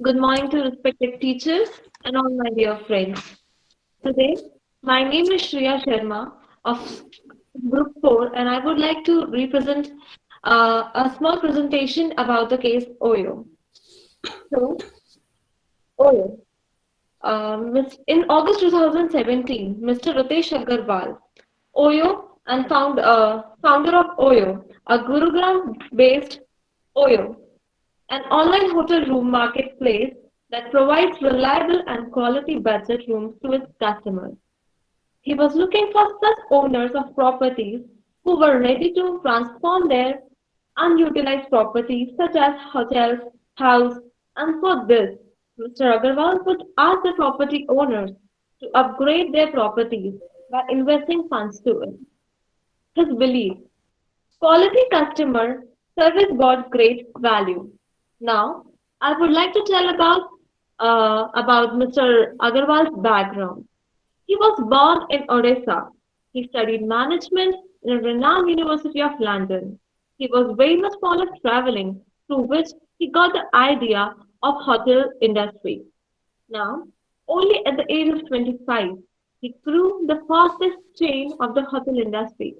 Good morning to respected teachers and all my dear friends. Today, my name is Shreya Sharma of Group 4 and I would like to represent a small presentation about the case Oyo. So, Oyo. In August 2017, Mr. Ritesh Agarwal, Oyo and founder of Oyo, a Gurugram-based Oyo, an online hotel room marketplace that provides reliable and quality budget rooms to its customers. He was looking for such owners of properties who were ready to transform their unutilized properties such as hotels, house, and for this, Mr. Agarwal would ask the property owners to upgrade their properties by investing funds to it. His belief: quality customer service got great value. Now, I would like to tell about Mr. Agarwal's background. He was born in Odisha. He studied management in a renowned University of London. He was very much fond of traveling, through which he got the idea of hotel industry. Now, only at the age of 25, he grew the fastest chain of the hotel industry,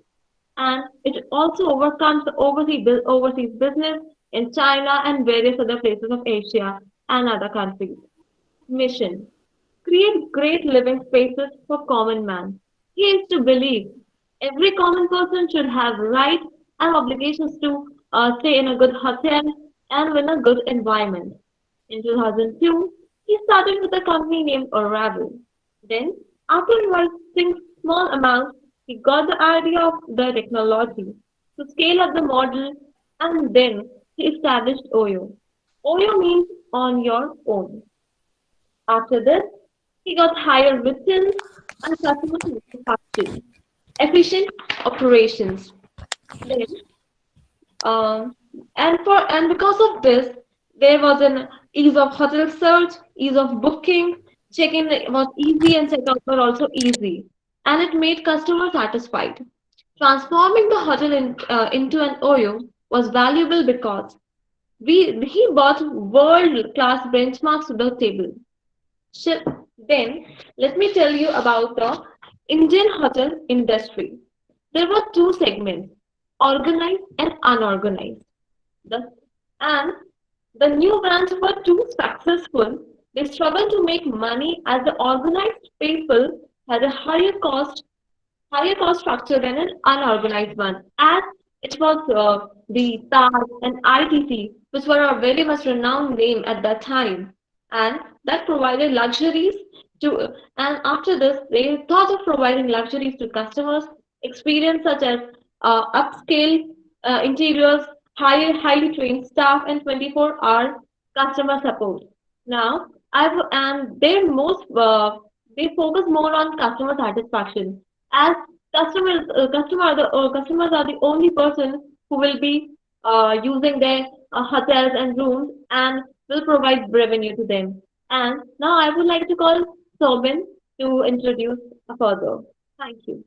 and it also overcomes the overseas business in China and various other places of Asia and other countries. Mission: create great living spaces for common man. He is to believe every common person should have rights and obligations to stay in a good hotel and in a good environment. In 2002, he started with a company named Oravel. Then, after investing small amounts, he got the idea of the technology to scale up the model, and then he established Oyo. Oyo means on your own. After this, he got higher returns and customer satisfaction, efficient operations. Then, um, and because of this, there was an ease of hotel search, ease of booking, check-in was easy and check-out were also easy, and it made customers satisfied. Transforming the hotel into an Oyo was valuable because he brought world-class benchmarks to the table. Sure. Then let me tell you about the Indian hotel industry. There were two segments, organized and unorganized. The, and the new brands were too successful. They struggled to make money as the organized people had a higher cost structure than an unorganized one, as it was the Taj and ITC, which were a very much renowned name at that time, and that provided luxuries to. And after this, they thought of providing luxuries to customers, experience such as upscale interiors, highly trained staff, and 24-hour customer support. Now, and they focus more on customer satisfaction as customers are the only person who will be using their hotels and rooms and will provide revenue to them. And now I would like to call Sobin to introduce further. Thank you.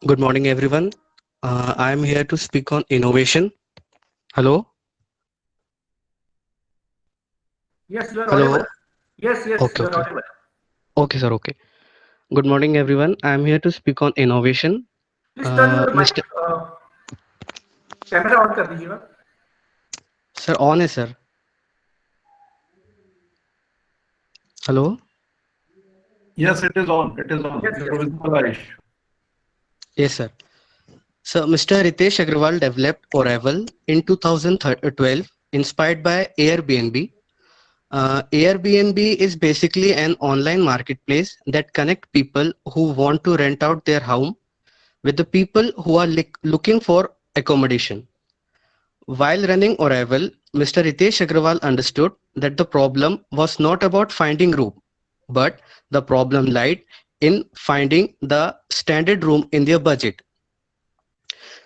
Good morning, everyone. I am here to speak on innovation. Hello? Yes, you are Hello? audible. Yes, Okay, you are okay. audible. Okay, sir. Okay. Good morning, everyone. I am here to speak on innovation. Please turn your mic, Mr. Camera on कर दीजिएगा. Sir, on है, sir. Hello? Yes, it is on. It is on. Yes, You're yes. visible, Aish. Yes, sir. So, Mr. Ritesh Agrawal developed Oracle in 2012, inspired by Airbnb. Airbnb is basically an online marketplace that connect people who want to rent out their home with the people who are looking for accommodation. While running Oracle, Mr. Ritesh Agrawal understood that the problem was not about finding room, but the problem lied in finding the standard room in their budget.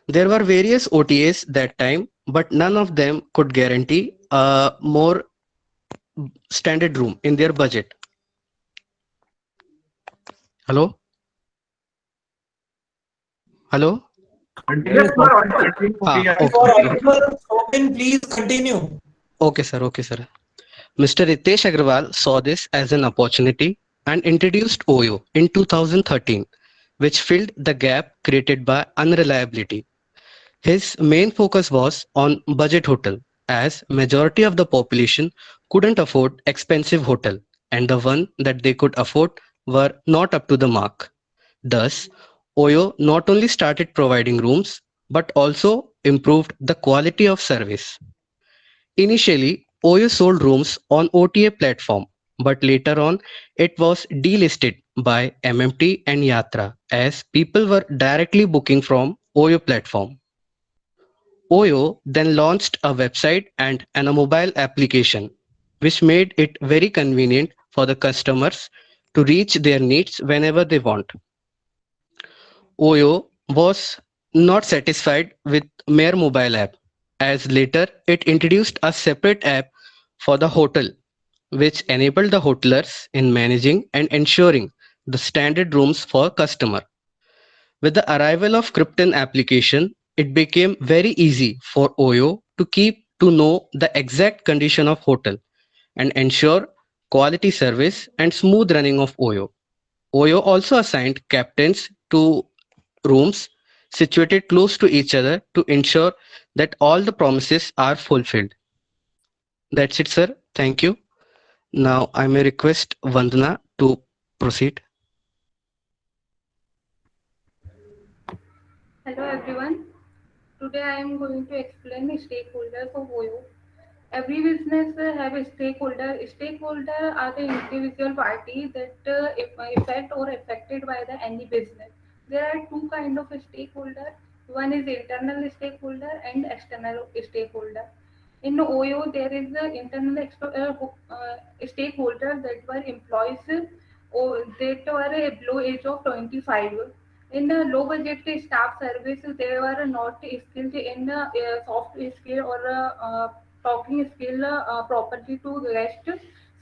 There were various OTAs that time, but none of them could guarantee a more standard room in their budget. Hello? Hello? Continue, Yes, you are audible. continue, Ah, Priya. okay, For okay. audible, Swapnil, please continue. Okay, sir. Okay, sir. Mr. Ritesh Agrawal saw this as an opportunity and introduced OYO in 2013, which filled the gap created by unreliability. His main focus was on budget hotel, as majority of the population couldn't afford expensive hotel, and the one that they could afford were not up to the mark. Thus, OYO not only started providing rooms but also improved the quality of service. Initially, OYO sold rooms on OTA platform, but later on it was delisted by MMT and Yatra as people were directly booking from OYO platform. OYO then launched a website and a mobile application, which made it very convenient for the customers to reach their needs whenever they want. OYO was not satisfied with mere mobile app, as later it introduced a separate app for the hotel, which enabled the hotelers in managing and ensuring the standard rooms for customer. With the arrival of Krypton application, it became very easy for OYO to keep to know the exact condition of hotel and ensure quality service and smooth running of OYO. OYO also assigned captains to rooms situated close to each other to ensure that all the promises are fulfilled. That's it, sir. Thank you. Now I may request Vandana to proceed. Hello everyone. Today I am going to explain the stakeholders of OYO. Every business have a stakeholder. Stakeholder are the individual parties that affect or affected by the any business. There are two kind of stakeholder. One is internal stakeholder and external stakeholder. In OYO, there is the internal stakeholder that were employees or that were below age of 25. In a low budget staff service, they were not skilled in soft skill or talking skill properly to rest.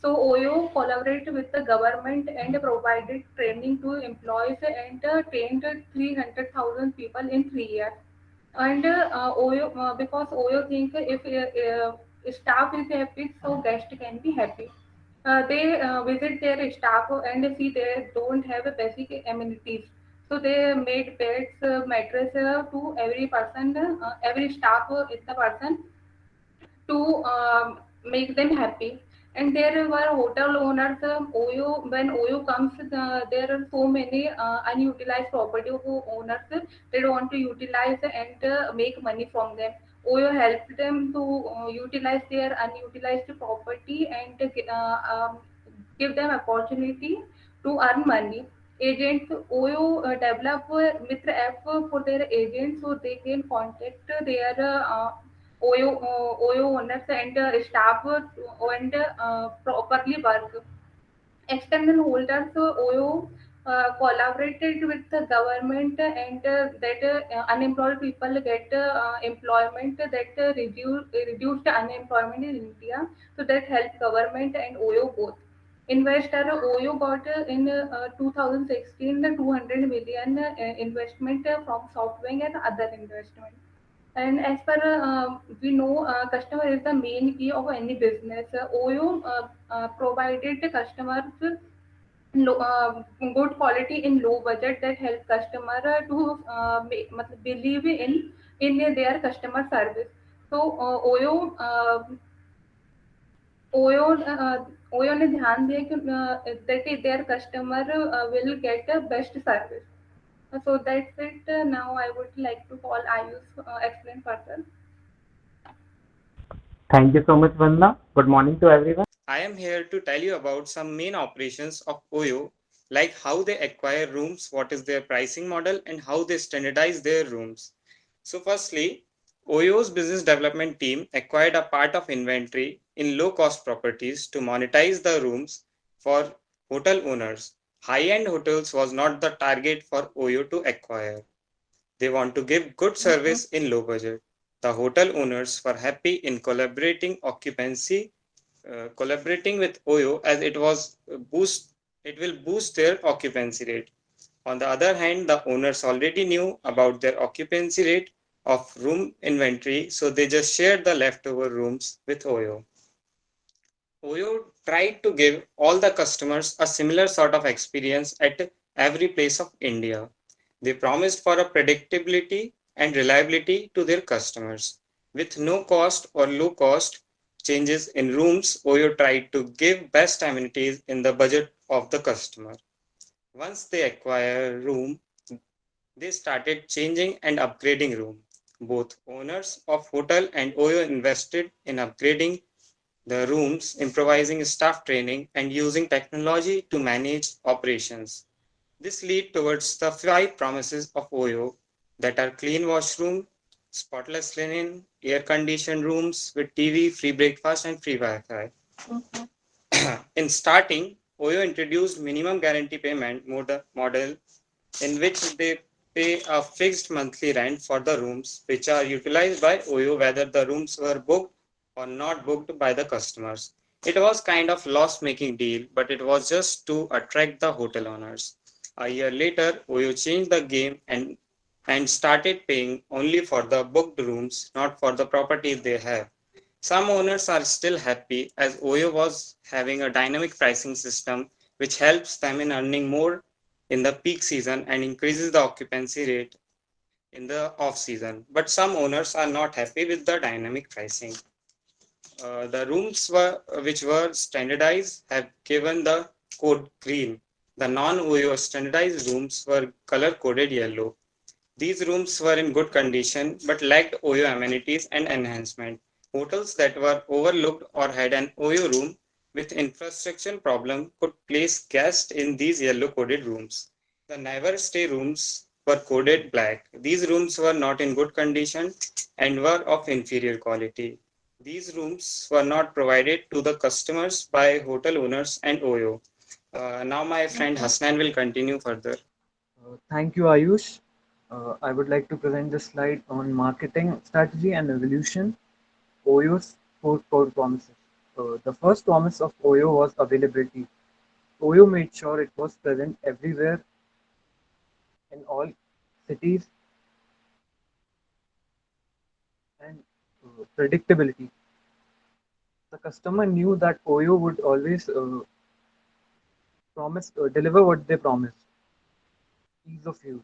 So OYO collaborated with the government and provided training to employees and trained 300,000 people in 3 years. And OYO, because OYO think if staff is happy, so guest can be happy. They visit their staff and see they don't have a basic amenities. So they made beds, mattress to every person, every staff is the person to make them happy. And there were hotel owners, OYO, when OYO comes, there are so many unutilized property owners. They want to utilize and make money from them. OYO helped them to utilize their unutilized property and give them opportunity to earn money. Agents, OYO develop Mitra app for their agents so they can contact their OYO owners and staff and properly work. External holders, OYO collaborated with the government and that unemployed people get employment, that reduced unemployment in India. So that helped government and OYO both. Investor, OYO got in 2016 the 200 million investment from SoftBank and other investment. And as per we know, customer is the main key of any business. OYO provided the customers good quality in low budget that help customer to believe in their customer service. So OYO OYO ने ध्यान दिया कि that their customer will get the best service. So that's it. Now I would like to call Ayush explain further. Thank you so much, Vandana. Good morning to everyone. I am here to tell you about some main operations of OYO, like how they acquire rooms, what is their pricing model, and how they standardize their rooms. So firstly, OYO's business development team acquired a part of inventory in low-cost properties to monetize the rooms for hotel owners. High-end hotels was not the target for OYO to acquire. They want to give good service in low budget. The hotel owners were happy in collaborating with OYO as it will boost their occupancy rate. On the other hand, the owners already knew about their occupancy rate of room inventory, so they just shared the leftover rooms with OYO. Oyo tried to give all the customers a similar sort of experience at every place of India. They promised for a predictability and reliability to their customers. With no cost or low cost changes in rooms, Oyo tried to give best amenities in the budget of the customer. Once they acquire a room, they started changing and upgrading room. Both owners of hotel and Oyo invested in upgrading the rooms, improvising staff training, and using technology to manage operations. This lead towards the five promises of Oyo that are clean washroom, spotless linen, air-conditioned rooms with TV, free breakfast, and free Wi-Fi. In starting, Oyo introduced minimum guarantee payment model in which they pay a fixed monthly rent for the rooms which are utilized by Oyo whether the rooms were booked or not booked by the customers. It was kind of loss-making deal, but it was just to attract the hotel owners. A year later, Oyo changed the game and started paying only for the booked rooms, not for the properties they have. Some owners are still happy as Oyo was having a dynamic pricing system which helps them in earning more in the peak season and increases the occupancy rate in the off season. But some owners are not happy with the dynamic pricing. The rooms which were standardized have given the code green. The non-OYO standardized rooms were color coded yellow. These rooms were in good condition but lacked OYO amenities and enhancement. Hotels that were overlooked or had an OYO room with infrastructure problem could place guests in these yellow coded rooms. The never stay rooms were coded black. These rooms were not in good condition and were of inferior quality. These rooms were not provided to the customers by hotel owners and OYO. Now my friend Hasnan will continue further. Thank you, Ayush. I would like to present this slide on marketing strategy and evolution. Oyo's four core promises. The first promise of Oyo was availability. Oyo made sure it was present everywhere in all cities and predictability. The customer knew that Oyo would always deliver what they promised. Ease of use.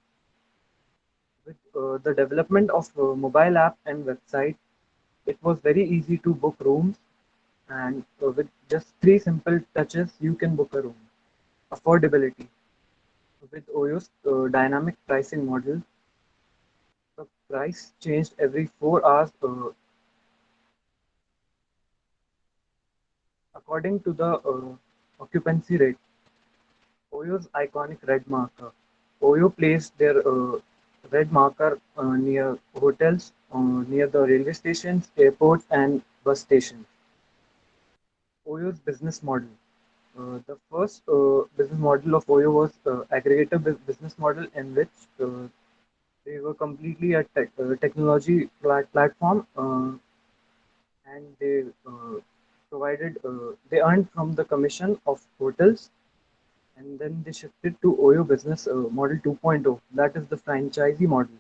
With the development of mobile app and website, it was very easy to book rooms, and with just three simple touches, you can book a room. Affordability. With Oyo's dynamic pricing model, the price changed every 4 hours according to the occupancy rate. Oyo's iconic red marker. Oyo placed their red marker near hotels, near the railway stations, airports, and bus stations. Oyo's business model. The first business model of Oyo was aggregator business model in which they were completely a technology platform, and they earned from the commission of hotels, and then they shifted to Oyo business model 2.0. That is the franchisee model,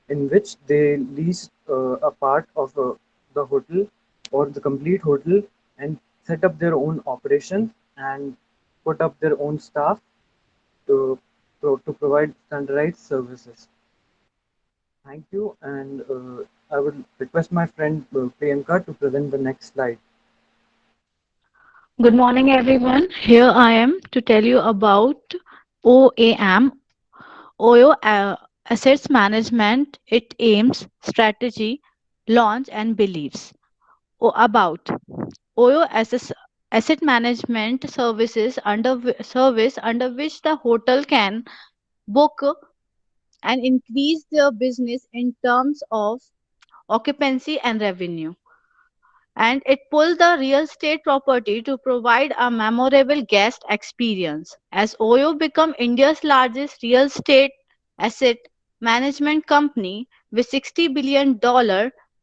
in which they lease a part of the hotel or the complete hotel and set up their own operation and put up their own staff to, to provide standardized services. Thank you, and I would request my friend Priyanka to present the next slide. Good morning, everyone. Here I am to tell you about OAM, OYO Assets Management. It aims, strategy, launch, and beliefs. About OYO Asset Management services under which the hotel can book and increase their business in terms of occupancy and revenue. And it pulled the real estate property to provide a memorable guest experience. As Oyo become India's largest real estate asset management company with $60 billion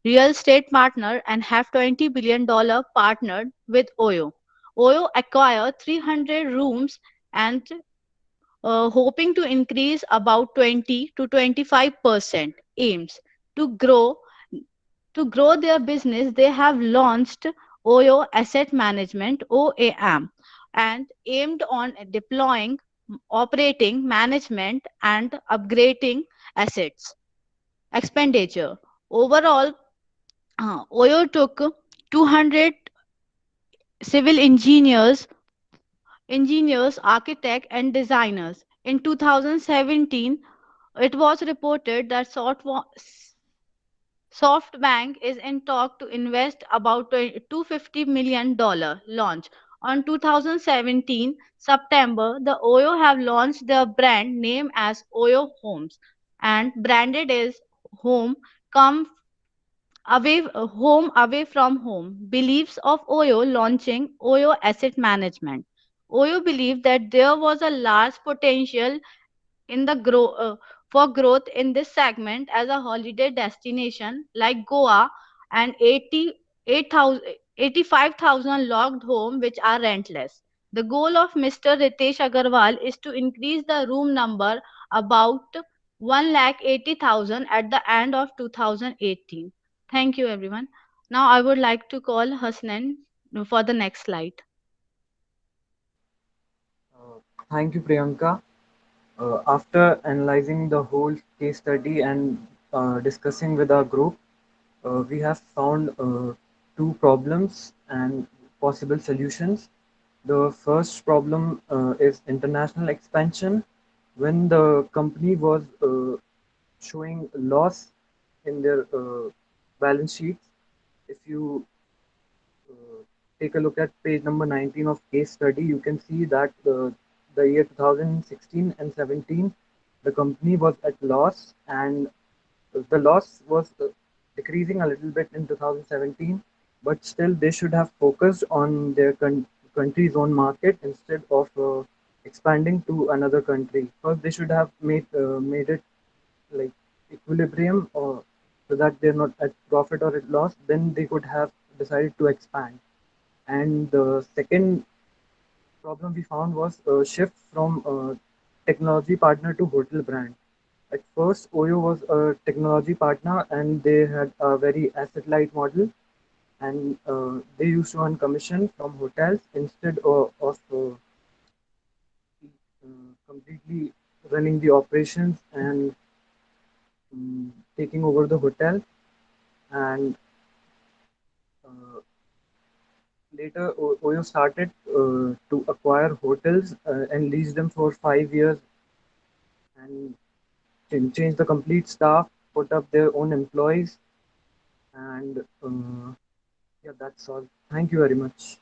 real estate partner and have $20 billion partnered with Oyo. Oyo acquired 300 rooms and hoping to increase about 20 to 25% aims to grow their business. They have launched Oyo Asset Management OAM and aimed on deploying, operating, management and upgrading assets. Expenditure. Overall, Oyo took 200 civil engineers, architects, and designers. In 2017, it was reported that SoftBank is in talk to invest about $250 million launch. On 2017 September, the Oyo have launched their brand name as Oyo Homes and branded as Home Come away from home. Beliefs of Oyo launching Oyo Asset Management. Oyo believed that there was a large potential in the for growth in this segment as a holiday destination like Goa and 85,000 locked home which are rentless. The goal of Mr. Ritesh Agarwal is to increase the room number about 1,80,000 at the end of 2018. Thank you everyone. Now I would like to call Hasnan for the next slide. Thank you, Priyanka. After analyzing the whole case study and discussing with our group, we have found two problems and possible solutions. The first problem is international expansion. When the company was showing loss in their balance sheets, if you take a look at page number 19 of case study, you can see that the year 2016 and 17, the company was at loss, and the loss was decreasing a little bit in 2017, but still they should have focused on their country's own market instead of expanding to another country. First, they should have made it like equilibrium, or so that they're not at profit or at loss. Then they could have decided to expand. And the second problem we found was a shift from technology partner to hotel brand. At first, Oyo was a technology partner and they had a very asset light model, and they used to earn commission from hotels instead completely running the operations and taking over the hotel. And uh, later, Oyo started to acquire hotels and lease them for 5 years and change the complete staff, put up their own employees, and yeah, that's all. Thank you very much.